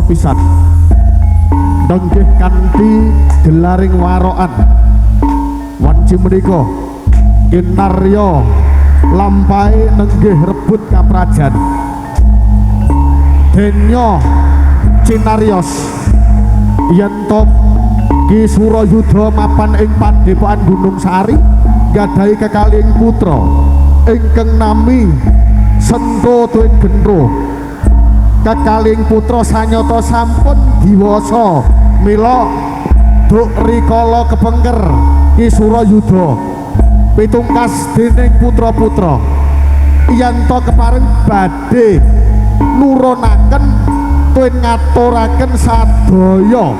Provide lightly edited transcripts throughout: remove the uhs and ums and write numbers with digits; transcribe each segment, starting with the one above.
pisan denggih kanthi gelaring warokan wanci menika kinarya lampahe nenggih rebut kaprajan denya cinarios yen to Ki Surayuda mapan ing Padepokan Gunung Sari gadhahi kekalih putra ingkang nami Senta Tuwin Gendro. Kekalih putra sanyata sampun diwasa mila duk rikala kepengker Ki Surayuda pitungkas dening putra-putra yen to kepareng badhe nurunaken tuwin ngaturaken sadaya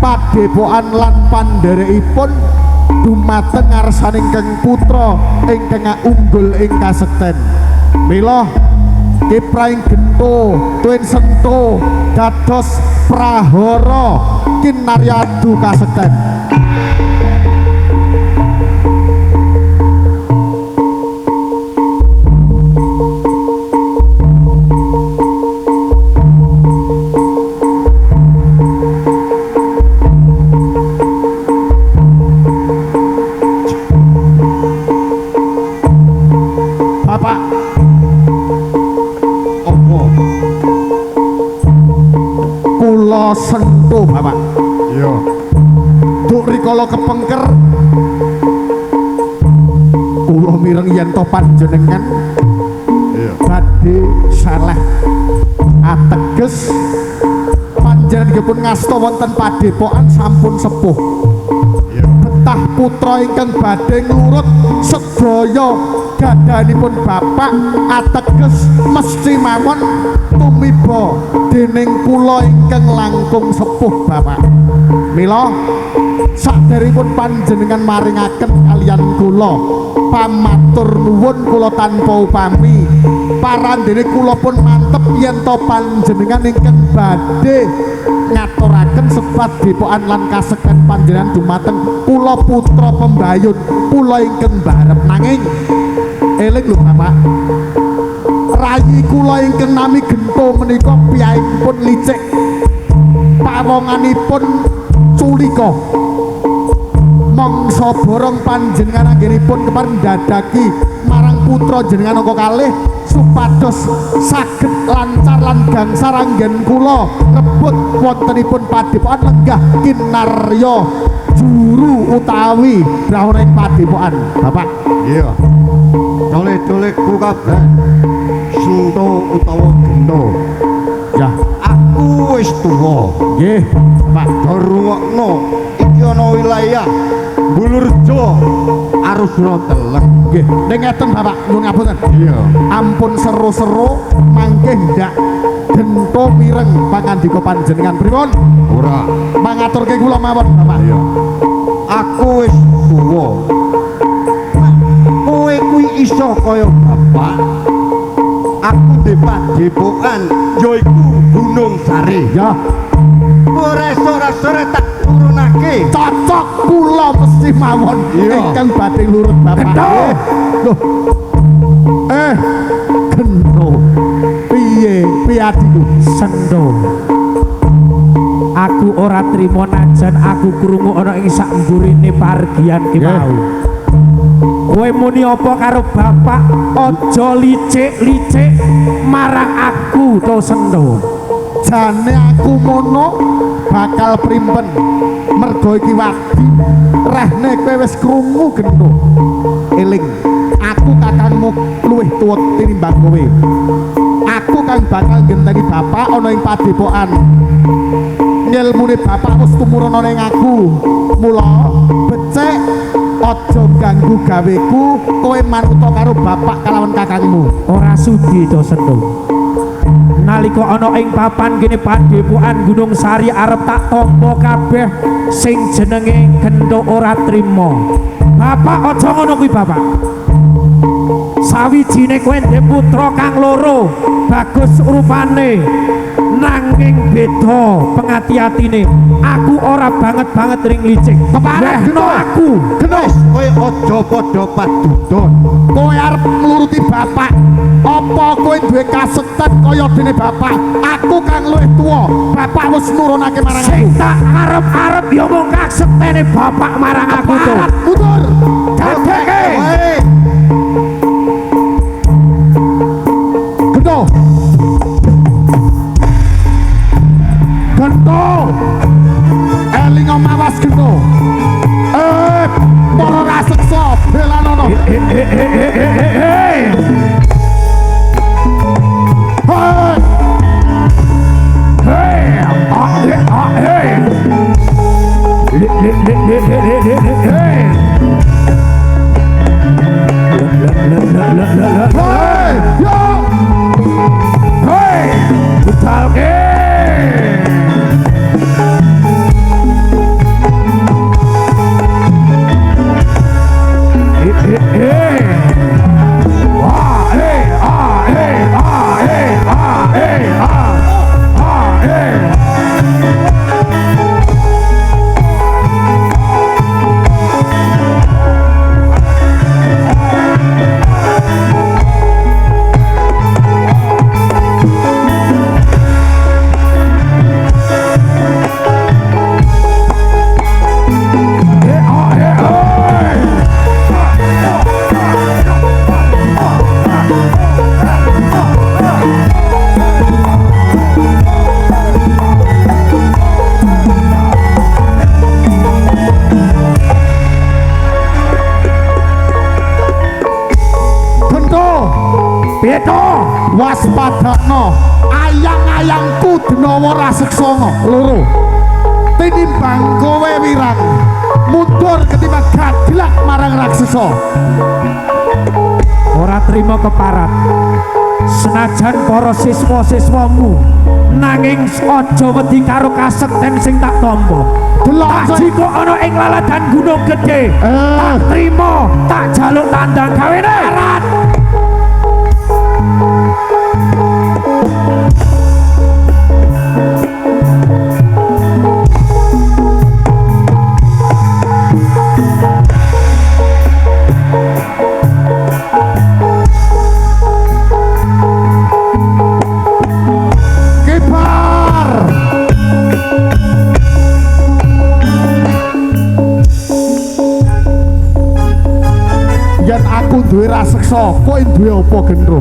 padepokan lan pandherekipun dumateng ngarsaning keng putra ingkang unggul ing kasekten. Mila Kipraing Gento Tuwin Senta dados prahara kinaryadu kasekten. kula sentuh Bapak. Iya. Duk rikala kepengker kula mireng yen to panjenengan badhe saleh ateges panjenenganipun ngasta wonten padepokan sampun sepuh. Betah putra ingkang badhe nglurut sedaya gadhanipun bapak ateges mesti mawon tumiba dening kula ingkang langkung sepuh Bapak. Mila saderengipun panjenengan maringaken kaliyan kula pamatur nuwun kula tanpa upami parandene kula pun mantep yen to panjenengan ingkang badhe ngaturaken sebat depokan lan kasekten panjenengan dumateng kula putra pembayun kula ingkang barep nanging eling lho Bapak rayi kula ingkang nami Gento menika piyambakipun licik pawonganipun culika mangsa borong panjenengan anggenipun kepareng dadaki marang putra jenengan angka kalih supados saged lancar lan gangsar anggen kula rebut wontenipun padepokan lenggah kinarya juru utawi brahwana ing padepokan Bapak. Iya. Dole-dole ku kabeh Sento utawa Gento. Ya, Aku wis tuwa. nggih Pak. Dorungokno iki ana wilayah Bulurjo Arusura Telek. Nggih, ning ngeten Bapak, nyuwun ngapunten. Iya. Ampun seru-seru mangke ndak Gento mireng pangandika panjenengan pripun? Ora. Mangaturke kula mawon Bapak. Iya. Aku wis tuwa. Kowe kuwi iso kaya bapak. Aku ndek padepokan yaiku Gunung Sari. Ya, Ora sore-sore tak turunake. cocok kula mesti mawon Iya. ingkang badhe lurut Bapak. Gento. Loh. Gento. Piye adiku? Sendo. Aku ora trima najan aku krungu ana ing sak mburine pargian ki Nggih. mau. Kowe muni apa karo bapak? Aja licik-licik marang aku to Sendo. Jane aku mono bakal primpen mergo iki wadi rehne kowe wis krungu Gento. Eling, aku kakangmu luwih tuwa tinimbang kowe. Aku kang bakal genteni bapak ana ing padepokan. Ngilmune bapak wis tumurun ning aku. Mula becik aja ganggu gaweku, kowe manuta karo bapak kalawan kakangmu. Ora sudi to Sendo. Nalika ana ing papan kene padepokan Gunung Sari arep tak tampa kabeh sing jenenge Gento ora trima. Bapak aja ngono kuwi Bapak. Sawijine kowe ndek putra kang loro, bagus rupane nanging beda pengati-atine. Aku ora banget ring licik. Kepareng Wehno aku. Wis kowe aja padha padudon. Kowe arep nuruti bapak apa kowe duwe kasekten kaya dene bapak? Aku kang luwih tuwa, bapak wis nurunake marang Sing aku. tak arep-arep ya mung kasektene bapak marang aku to. Mundur. Dadeke. Wae. Gento. Gento. Eling omawas Gento. Para raseksa belanono. Hei. Hei, yo. Hei, butalke. piye to waspadakno ayang-ayangku Denawa Raseksana loro tinimbang kowe wirang mundur ketimbang gadlak marang raksasa ora trima keparat senajan para siswa-siswamu nanging aja wedi karo kasekten sing tak tampa delok jika ana ing laladan gunung gedhe tak trima tak jaluk tandang gawene arat duwe raseksa kowe duwe apa gendro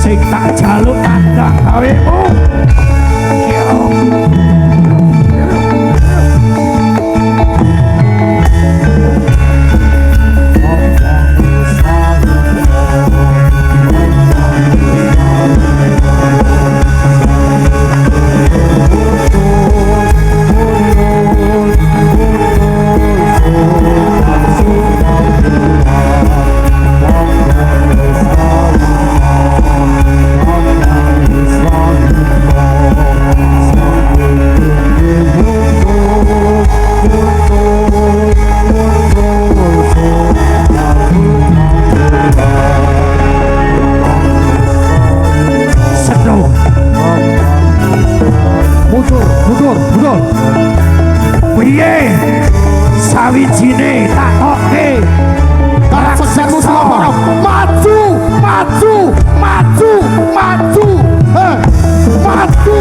sing tak jaluk tandang gawemu sawijine tak oke raksasmu selapara maju maju maju maju maju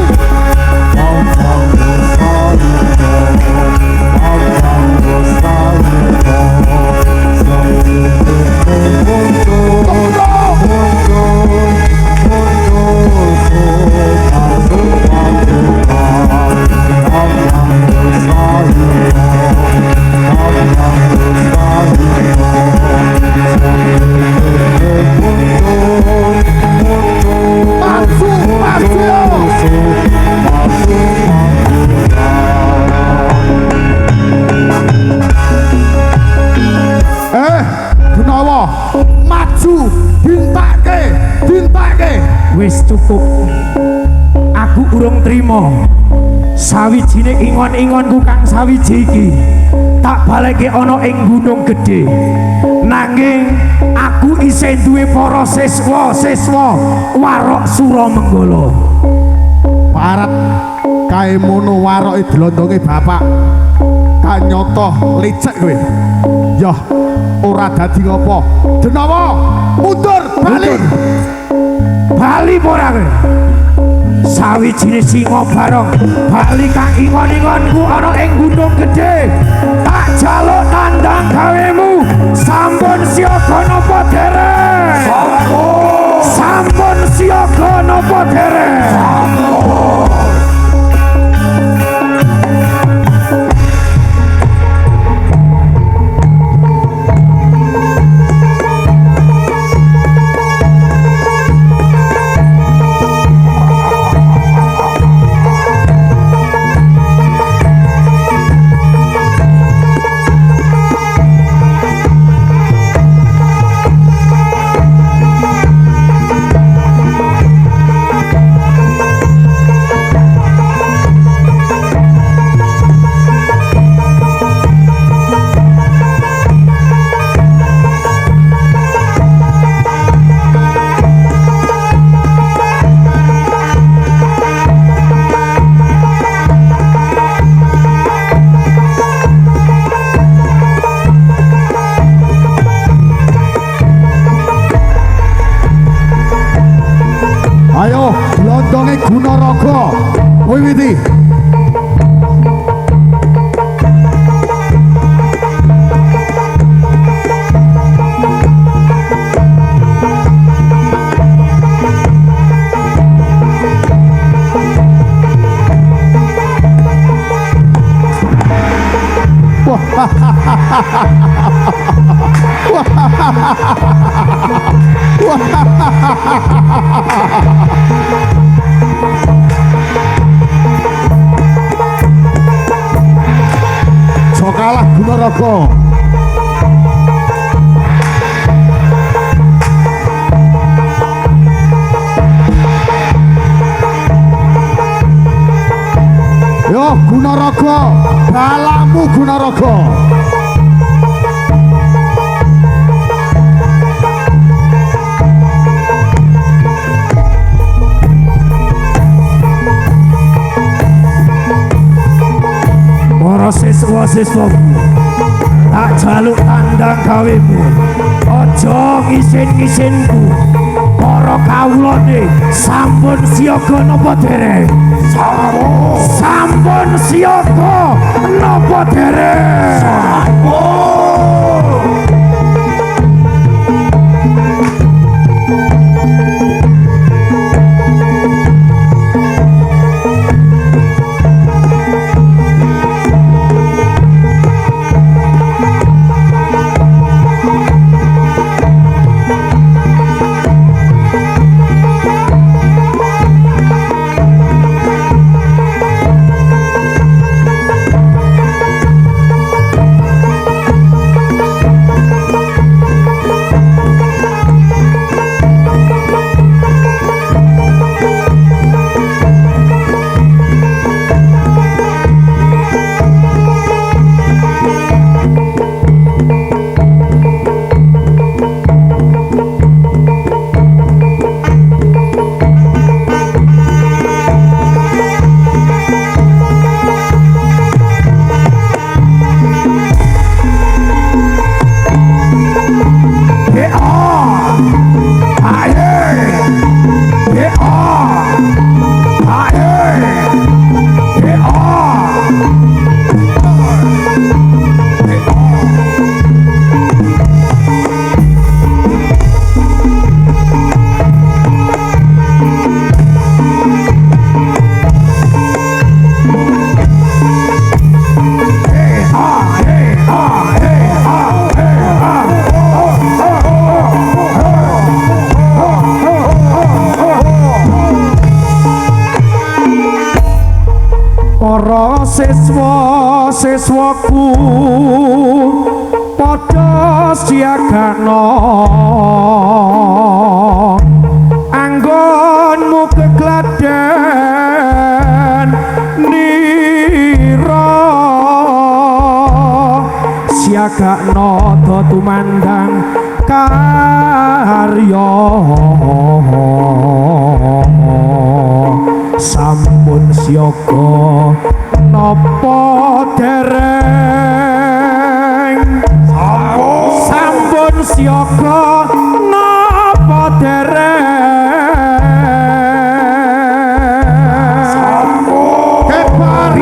Denawa maju dintake wis cukup aku urung trima sawijine ingon-ingonku kang sawiji iki tak baleke ana ing gunung gedhe nanging aku isih duwe para siswa Warok Suramenggala parat kae mono waroke dlondonge bapak kanyata licik kowe yah ora dadi ngopo Denawa mundur bali ora kowe sawijine singa barong bali kang ingon-ingonku ana ing gunung gedhe tak jaluk tandang gawemu sampun siaga napa dereng sampun siaga napa dereng ayo dlondonge Gunaraga wiwiti Sokalah Gunaraga. Yo Gunaraga, balamu Gunaraga. Para siswa-siswaku, tak jaluk tandang gawemu, aja ngisin-ngisinku. Para kawulane sampun siaga napa dereng? Sampun siaga napa dereng? Para siswa-siswaku padha siagana anggonmu kegladen nira siagana tumandang karya sampun siaga napa dereng sampun siaga napa dereng sampun kebar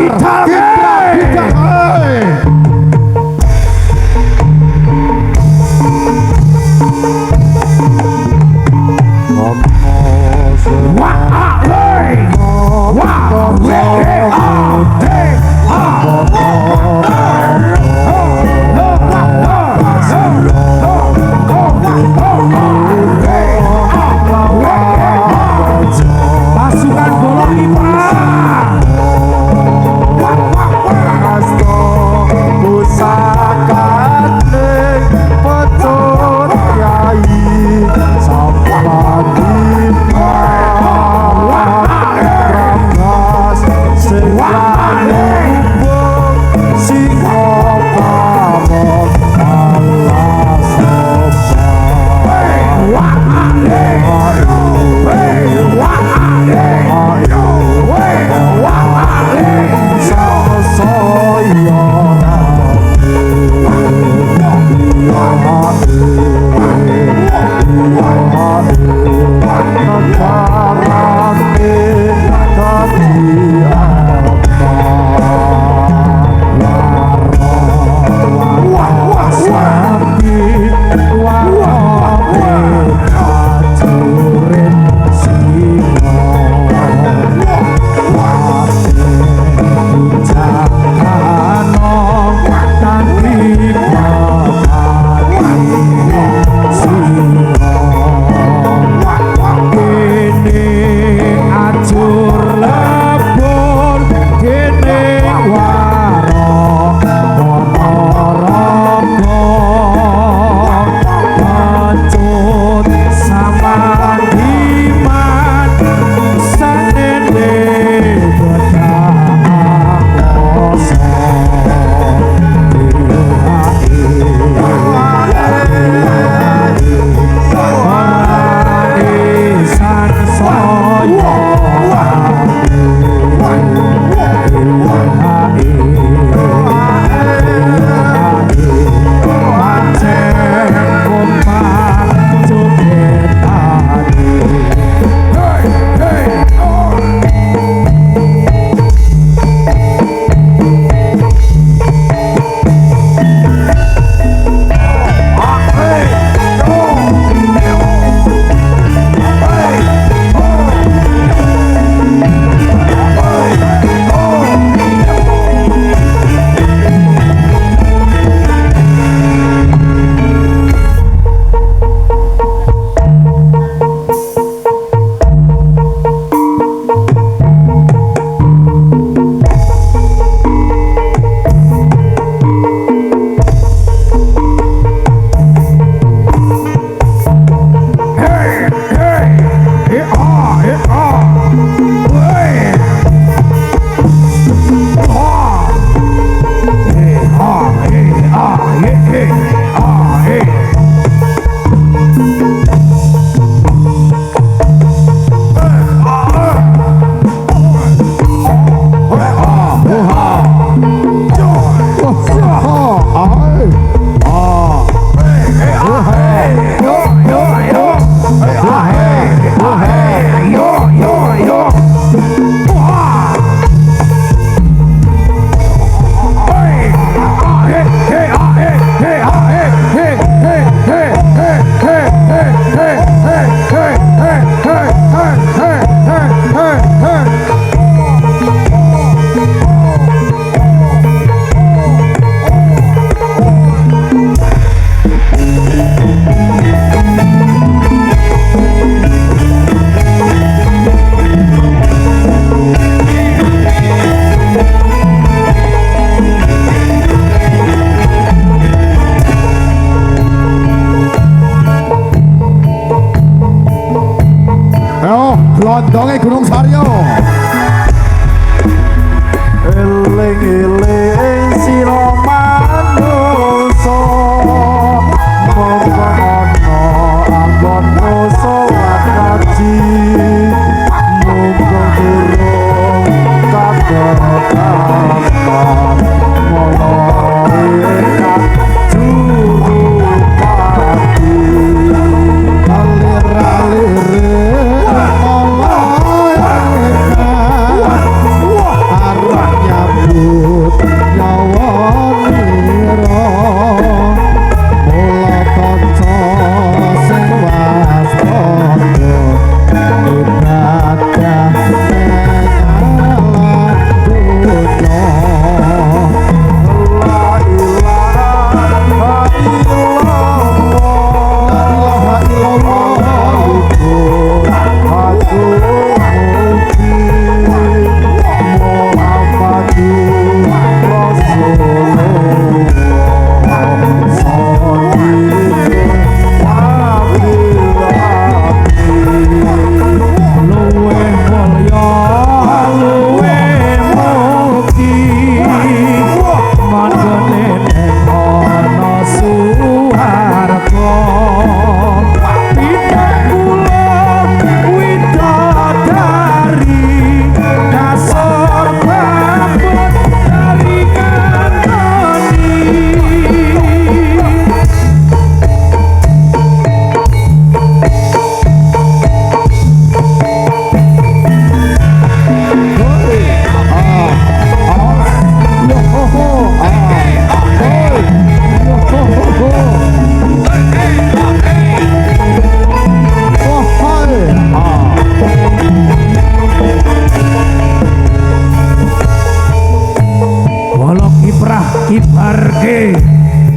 kibarke.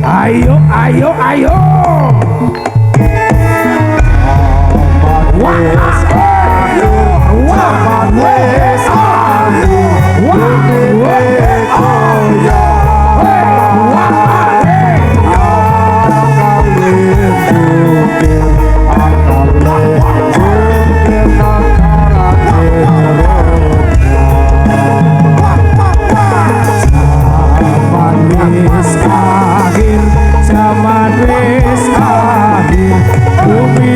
Ayo ayo ayo. Wis ayo. Wah wis ayo. Zaman wis akhir, bumi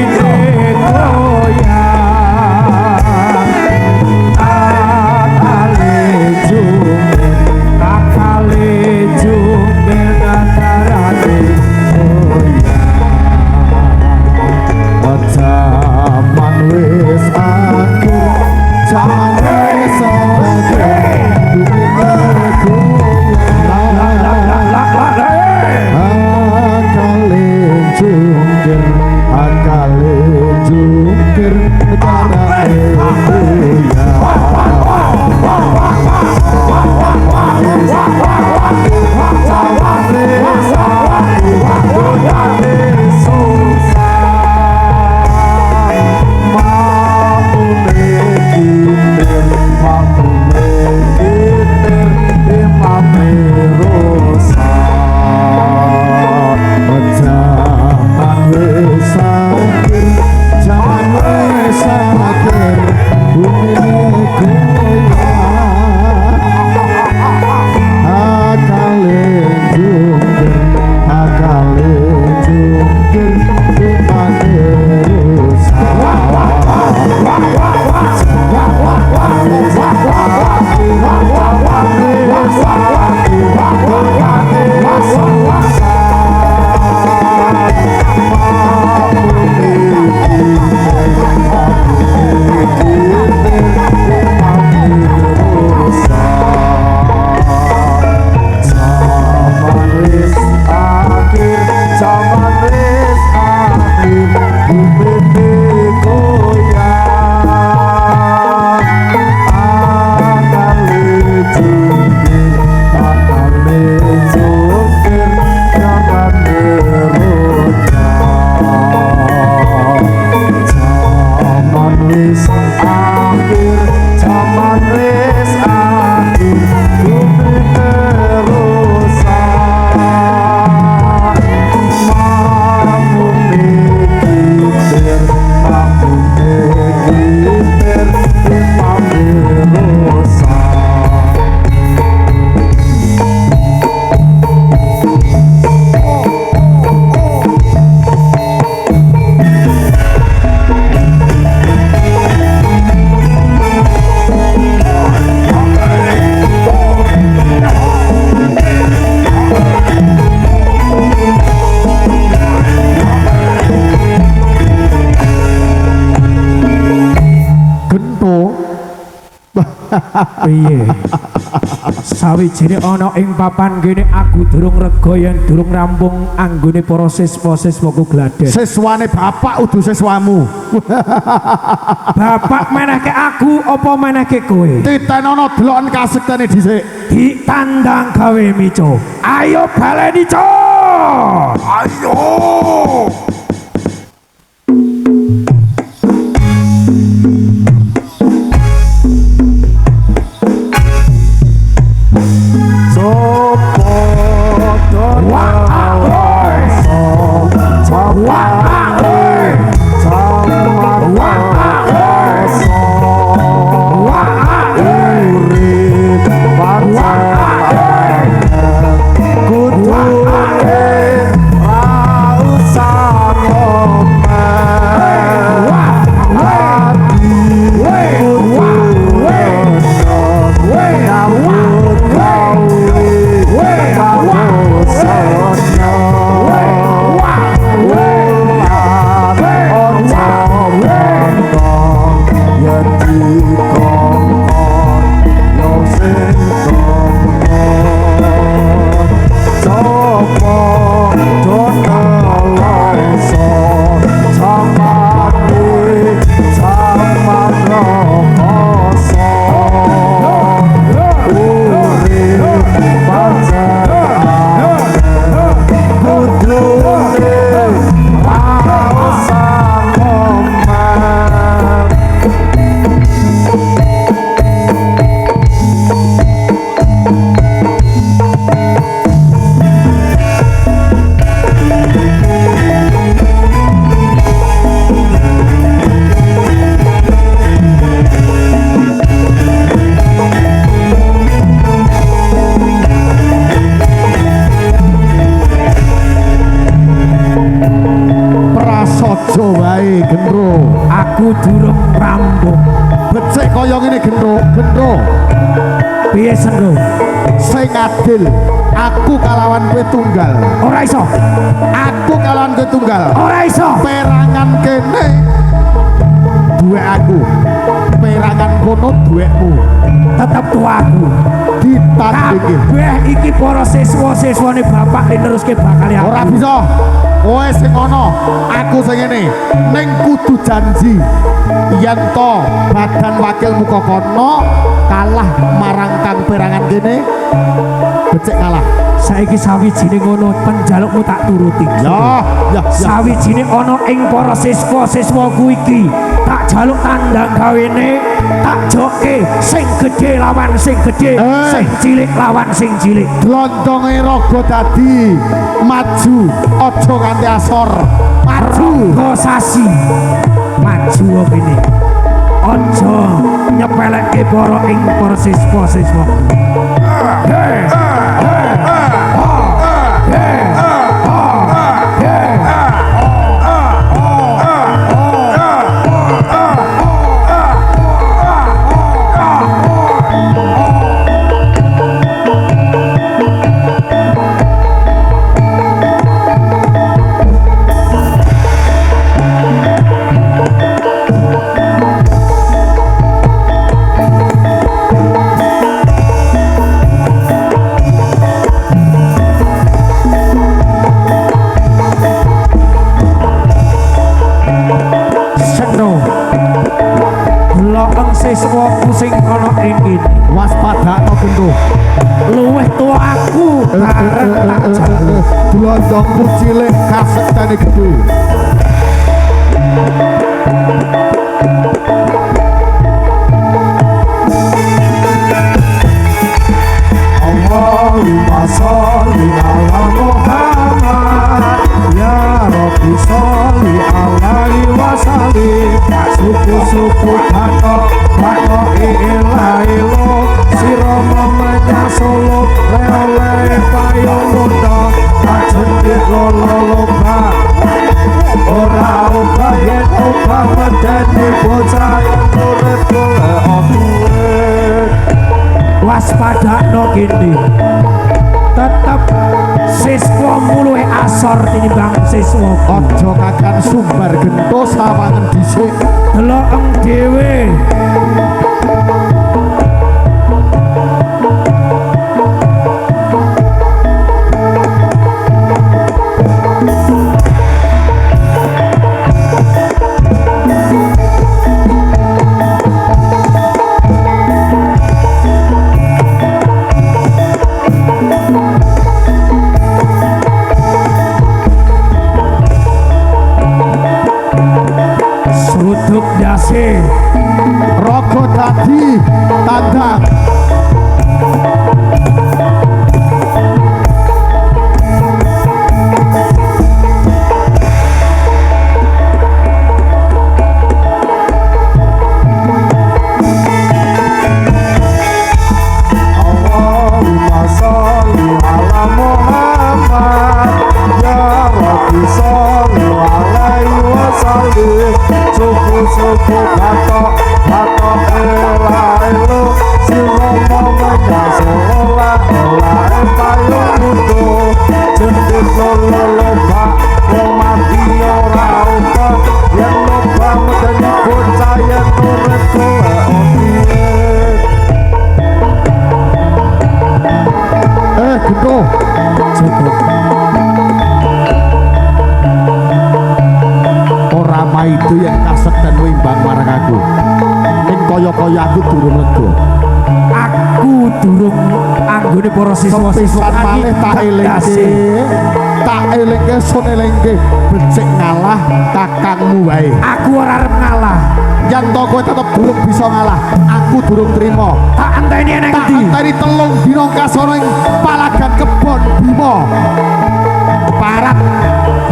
piye sawijine ana ing papan kene aku durung rega yen durung rampung anggone para siswa-siswa ku gladhen. Siswane bapak udu siswamu. Bapak menehke aku apa menehke kowe? Titenono deloken kasektene dhisik. Ditandang gawe mico. Ayo baleni, Co. Ayo. piye Sendro? Sing adil, aku kalawan kowe tunggal. Ora iso. Aku kalawan kowe tunggal. Ora iso. Perangan kene duwe aku. Perangan kono duwekmu. Tetep tuaku. Ditandingi. Kabeh iki para siswa-siswane bapak diteruske bakal ya. Ora bisa. Kowe sing ana, aku sing ngene. Ning kudu janji yen to badan wakilmu kok kono kalah marang kang perangan kene becik kalah. Saiki sawijine ngono penjalukmu tak turuti. Ya. Sawijine ana ing para siswa-siswaku iki tak jaluk tandang gawene, tak joke sing gedhe lawan sing gedhe, sing cilik lawan sing cilik. Glondonge raga dadi maju, aja nganti asor. Maju. Sasi. Maju kene. Aja nyepelekke para ing para siswa-siswa. Siswa pusing ana ing kene Waspadakno gendho. luwih tua aku arep tak jaluk. Glondongku cilik kasektane gedhe. Allahumma sholli ala Muhammad ya Rabbi sholli alaihi wasallim. Suku-suku batok ilailo sira mamanya solo lele payo muda ajendit lolo lomba ora uga yen uga medeni bocah urip golek omure. Waspadakno kene tetep siswa muluhe asor tinimbang siswa. Aja kakan sumbar gento sawangen dhisik. Delokeng dhewe sruduk dase Raga dadi tandang. Allahumma sholli ala Muhammad ya Rabbi sholli alaihi wasallim. Suku-suku batok elailo sira mamanya solo elae payo mudo jendit lolo lomba wong mati ora uga yen lomba medeni bocah yen urip golek omire. Gento. Cukup. Ora maido yen kasekten wimbang marang aku. Ning kaya-kaya aku durung lega. Aku durung anggone para siswa-siswa Sepisan malih tak elingke. Tak elingke sun elingke becik ngalah kakangmu wae. Aku ora arep ngalah. Yen to kowe tetep durung bisa ngalah, aku durung trima. Tak enteni nang Tak ndi? enteni telung dina kasana ing palagan kebon Bima. Parat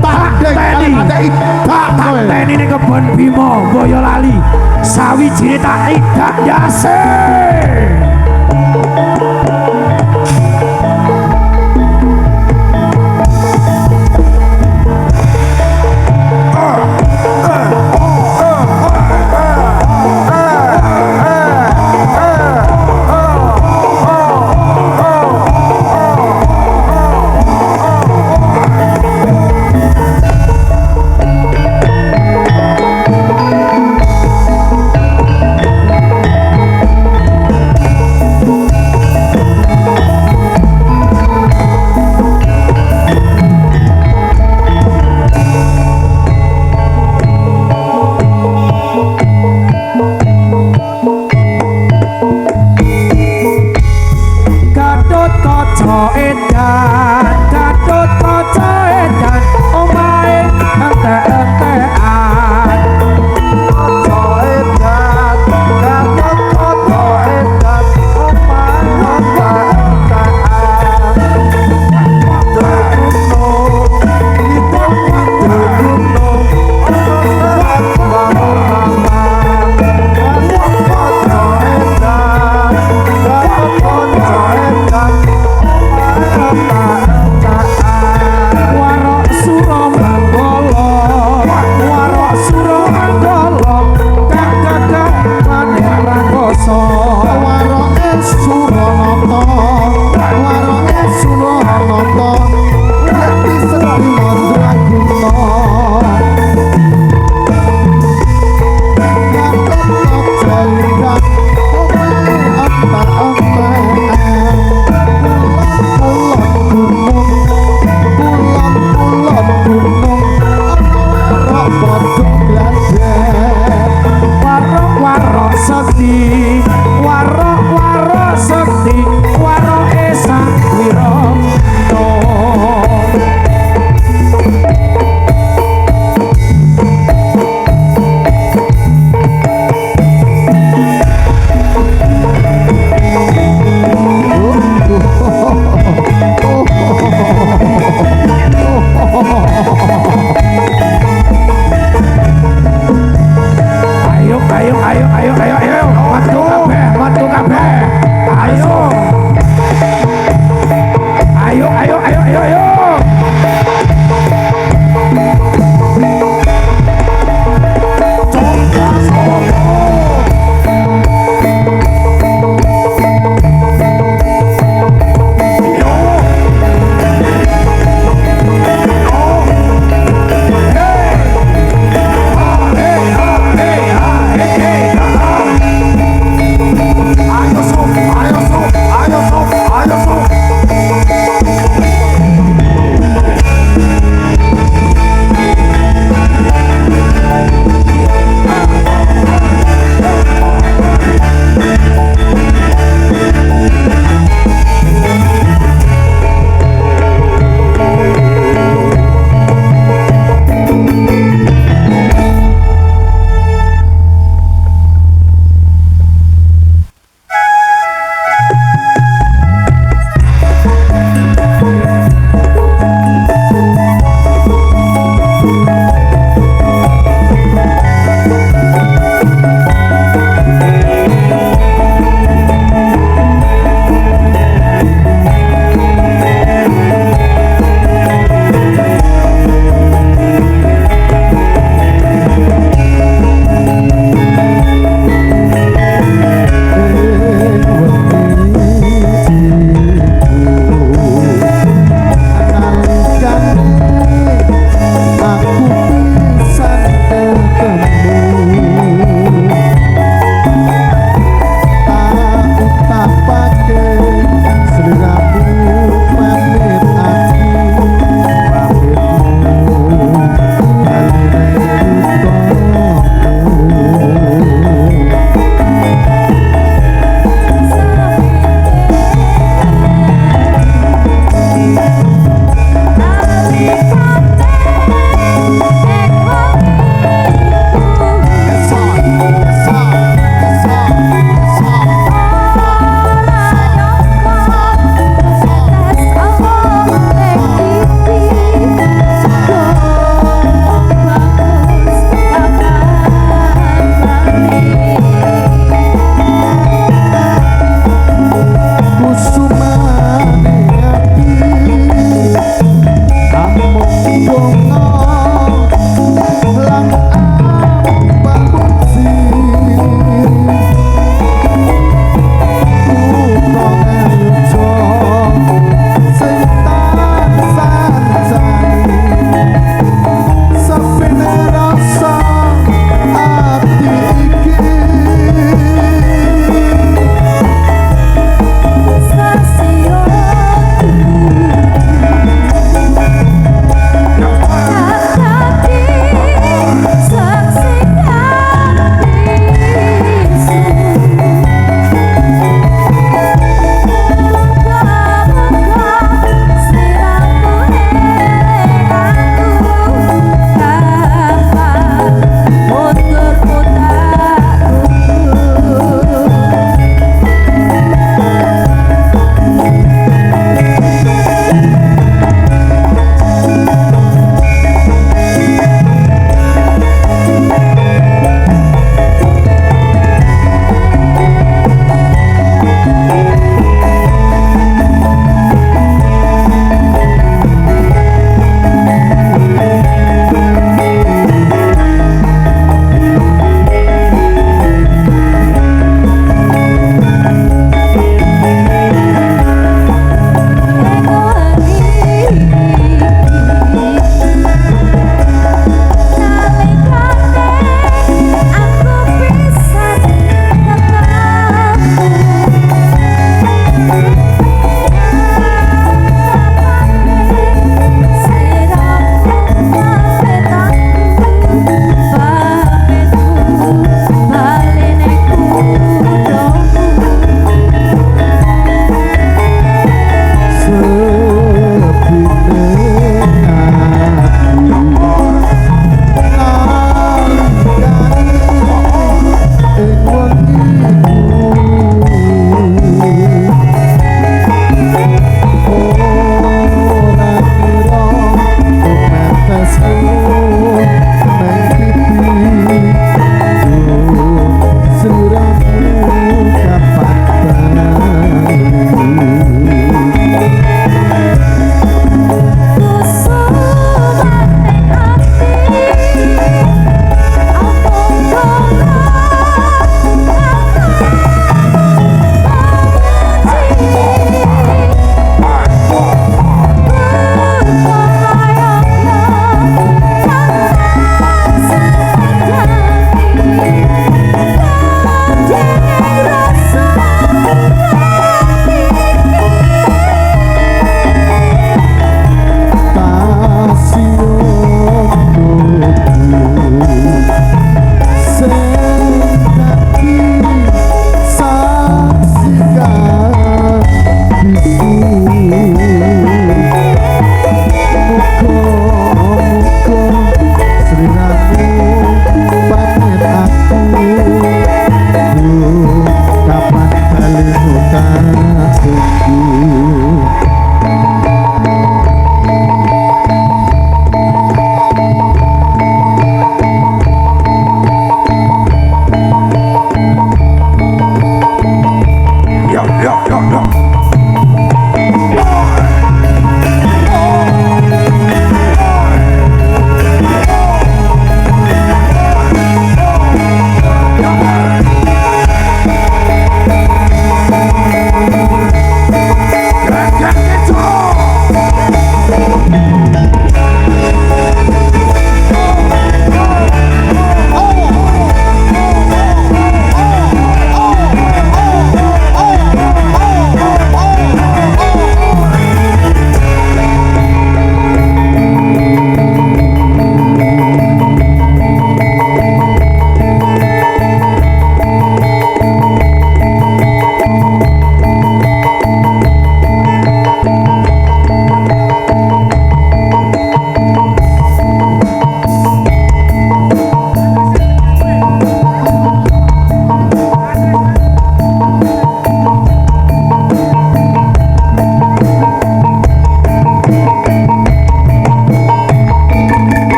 tanding enteni. kali idak kowe. Teni ning kebon Bima, Boyolali. Sawijine tak idak ndase.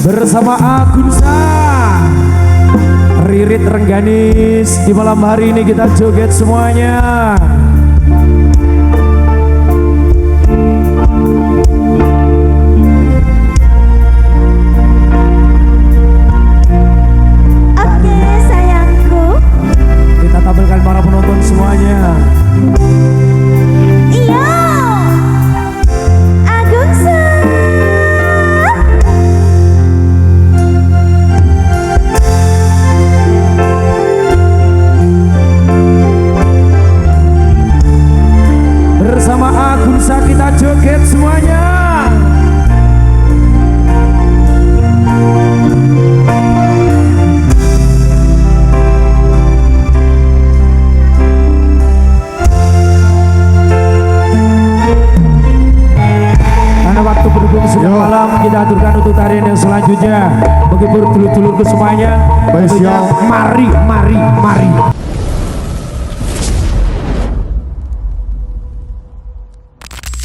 bersama Agunsa Ririt Rengganis. Di malam hari ini kita joget semuanya. Oke sayangku, Kita tampilkan para penonton semuanya. iyo Agunsa. Bersama Agunsa kita joget semuanya. Karena waktu berhubung sudah malam, kita aturkan untuk tarian yang selanjutnya. Menghibur dulur-dulurku semuanya. Baik, Tentunya siap. mari, mari, mari.